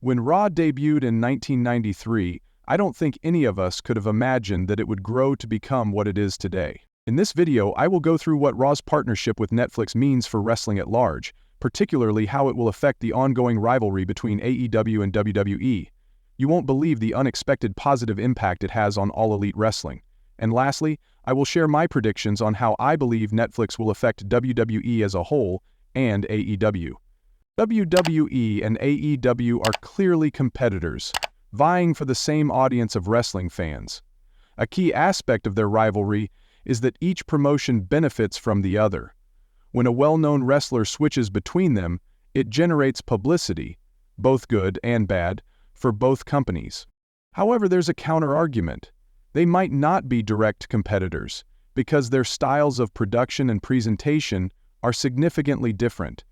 When Raw debuted in 1993, I don't think any of us could have imagined that it would grow to become what it is today. In this video, I will go through what Raw's partnership with Netflix means for wrestling at large, particularly how it will affect the ongoing rivalry between AEW and WWE. You won't believe the unexpected positive impact it has on All Elite Wrestling. And lastly, I will share my predictions on how I believe Netflix will affect WWE as a whole and AEW. WWE and AEW are clearly competitors, vying for the same audience of wrestling fans. A key aspect of their rivalry is that each promotion benefits from the other. When a well-known wrestler switches between them, it generates publicity, both good and bad, for both companies. However, there's a counter-argument. They might not be direct competitors, because their styles of production and presentation are significantly different.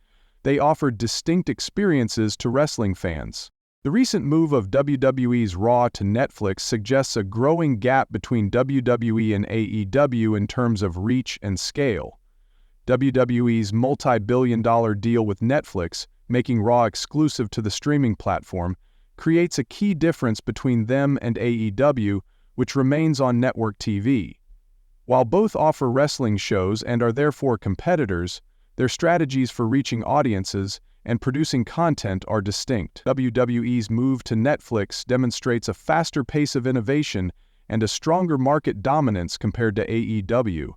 They offer distinct experiences to wrestling fans. The recent move of WWE's Raw to Netflix suggests a growing gap between WWE and AEW in terms of reach and scale. WWE's multi-billion-dollar deal with Netflix, making Raw exclusive to the streaming platform, creates a key difference between them and AEW, which remains on network TV. While both offer wrestling shows and are therefore competitors, their strategies for reaching audiences and producing content are distinct. WWE's move to Netflix demonstrates a faster pace of innovation and a stronger market dominance compared to AEW.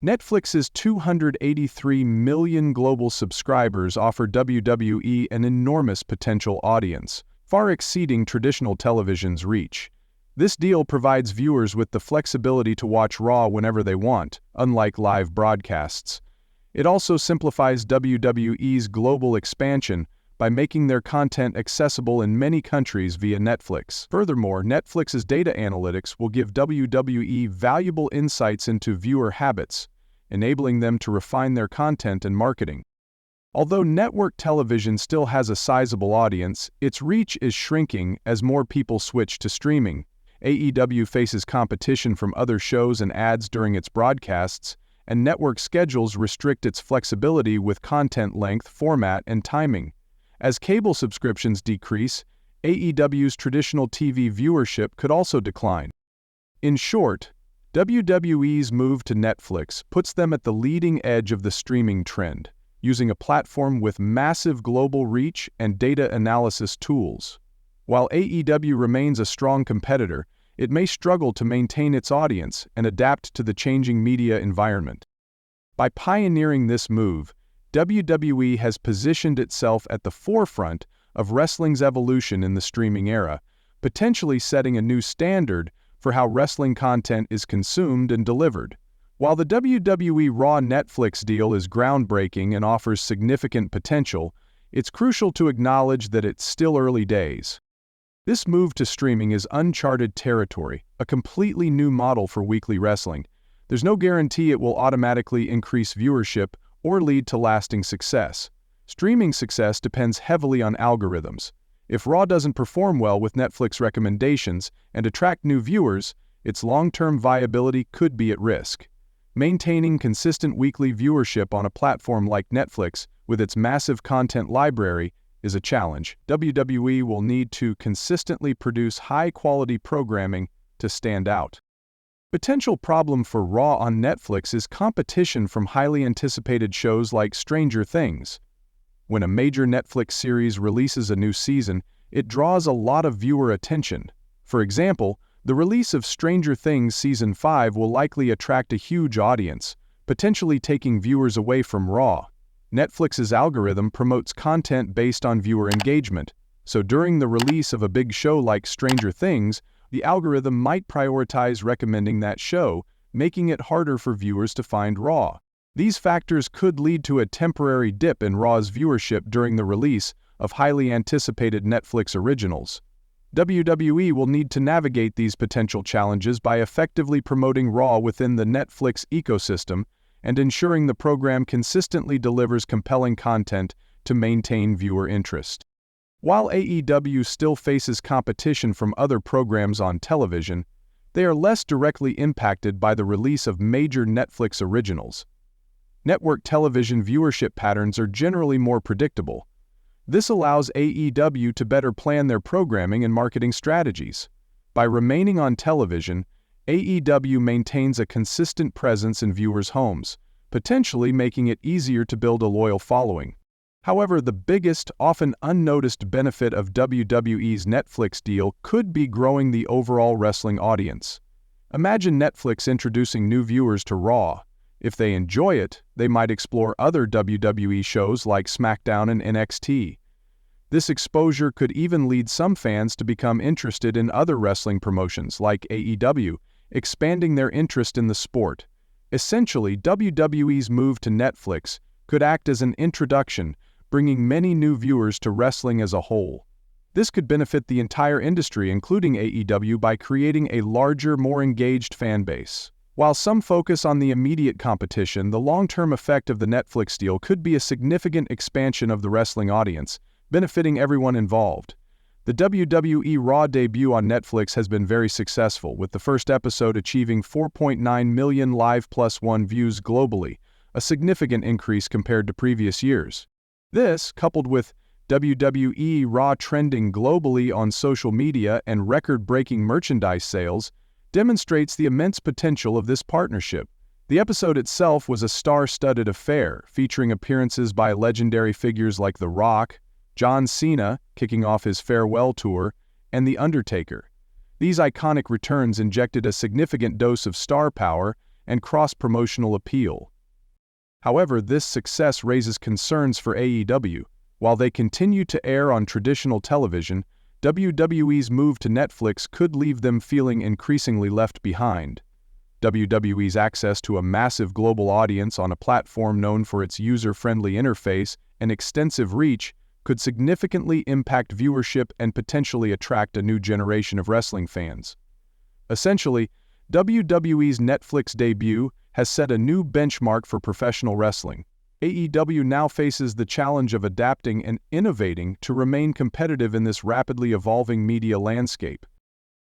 Netflix's 283 million global subscribers offer WWE an enormous potential audience, far exceeding traditional television's reach. This deal provides viewers with the flexibility to watch Raw whenever they want, unlike live broadcasts. It also simplifies WWE's global expansion by making their content accessible in many countries via Netflix. Furthermore, Netflix's data analytics will give WWE valuable insights into viewer habits, enabling them to refine their content and marketing. Although network television still has a sizable audience, its reach is shrinking as more people switch to streaming. AEW faces competition from other shows and ads during its broadcasts, and network schedules restrict its flexibility with content length, format, and timing. As cable subscriptions decrease, AEW's traditional TV viewership could also decline. In short, WWE's move to Netflix puts them at the leading edge of the streaming trend, using a platform with massive global reach and data analysis tools. While AEW remains a strong competitor, it may struggle to maintain its audience and adapt to the changing media environment. By pioneering this move, WWE has positioned itself at the forefront of wrestling's evolution in the streaming era, potentially setting a new standard for how wrestling content is consumed and delivered. While the WWE Raw Netflix deal is groundbreaking and offers significant potential, it's crucial to acknowledge that it's still early days. This move to streaming is Uncharted Territory, a completely new model for weekly wrestling. There's no guarantee it will automatically increase viewership or lead to lasting success. Streaming success depends heavily on algorithms. If Raw doesn't perform well with Netflix recommendations and attract new viewers, its long-term viability could be at risk. Maintaining consistent weekly viewership on a platform like Netflix, with its massive content library, is a challenge. WWE will need to consistently produce high-quality programming to stand out. Potential problem for Raw on Netflix is competition from highly anticipated shows like Stranger Things. When a major Netflix series releases a new season, it draws a lot of viewer attention. For example, the release of Stranger Things Season 5 will likely attract a huge audience, potentially taking viewers away from Raw. Netflix's algorithm promotes content based on viewer engagement, so during the release of a big show like Stranger Things, the algorithm might prioritize recommending that show, making it harder for viewers to find Raw. These factors could lead to a temporary dip in Raw's viewership during the release of highly anticipated Netflix originals. WWE will need to navigate these potential challenges by effectively promoting Raw within the Netflix ecosystem and ensuring the program consistently delivers compelling content to maintain viewer interest. While AEW still faces competition from other programs on television, they are less directly impacted by the release of major Netflix originals. Network television viewership patterns are generally more predictable. This allows AEW to better plan their programming and marketing strategies. By remaining on television, AEW maintains a consistent presence in viewers' homes, potentially making it easier to build a loyal following. However, the biggest, often unnoticed benefit of WWE's Netflix deal could be growing the overall wrestling audience. Imagine Netflix introducing new viewers to Raw. If they enjoy it, they might explore other WWE shows like SmackDown and NXT. This exposure could even lead some fans to become interested in other wrestling promotions like AEW, expanding their interest in the sport. Essentially, WWE's move to Netflix could act as an introduction, bringing many new viewers to wrestling as a whole. This could benefit the entire industry, including AEW, by creating a larger, more engaged fan base. While some focus on the immediate competition, the long-term effect of the Netflix deal could be a significant expansion of the wrestling audience, benefiting everyone involved. The WWE Raw debut on Netflix has been very successful, with the first episode achieving 4.9 million Live Plus One views globally, a significant increase compared to previous years. This, coupled with WWE Raw trending globally on social media and record-breaking merchandise sales, demonstrates the immense potential of this partnership. The episode itself was a star-studded affair, featuring appearances by legendary figures like The Rock, John Cena, kicking off his farewell tour, and The Undertaker. These iconic returns injected a significant dose of star power and cross-promotional appeal. However, this success raises concerns for AEW. While they continue to air on traditional television, WWE's move to Netflix could leave them feeling increasingly left behind. WWE's access to a massive global audience on a platform known for its user-friendly interface and extensive reach could significantly impact viewership and potentially attract a new generation of wrestling fans. Essentially, WWE's Netflix debut has set a new benchmark for professional wrestling. AEW now faces the challenge of adapting and innovating to remain competitive in this rapidly evolving media landscape.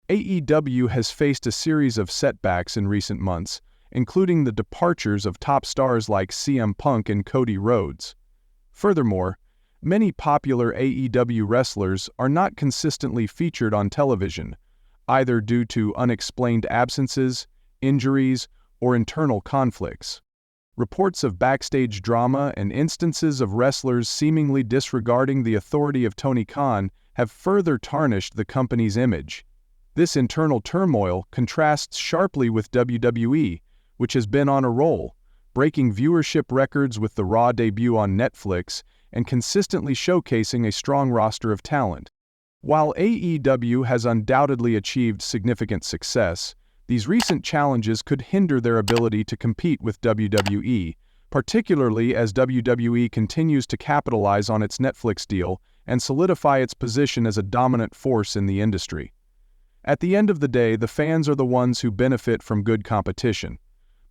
AEW has faced a series of setbacks in recent months, including the departures of top stars like CM Punk and Cody Rhodes. Furthermore, many popular AEW wrestlers are not consistently featured on television, either due to unexplained absences, injuries, or internal conflicts. Reports of backstage drama and instances of wrestlers seemingly disregarding the authority of Tony Khan have further tarnished the company's image. This internal turmoil contrasts sharply with WWE, which has been on a roll, breaking viewership records with the Raw debut on Netflix and consistently showcasing a strong roster of talent. While AEW has undoubtedly achieved significant success, these recent challenges could hinder their ability to compete with WWE, particularly as WWE continues to capitalize on its Netflix deal and solidify its position as a dominant force in the industry. At the end of the day, the fans are the ones who benefit from good competition.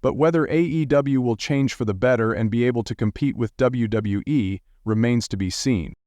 But whether AEW will change for the better and be able to compete with WWE remains to be seen.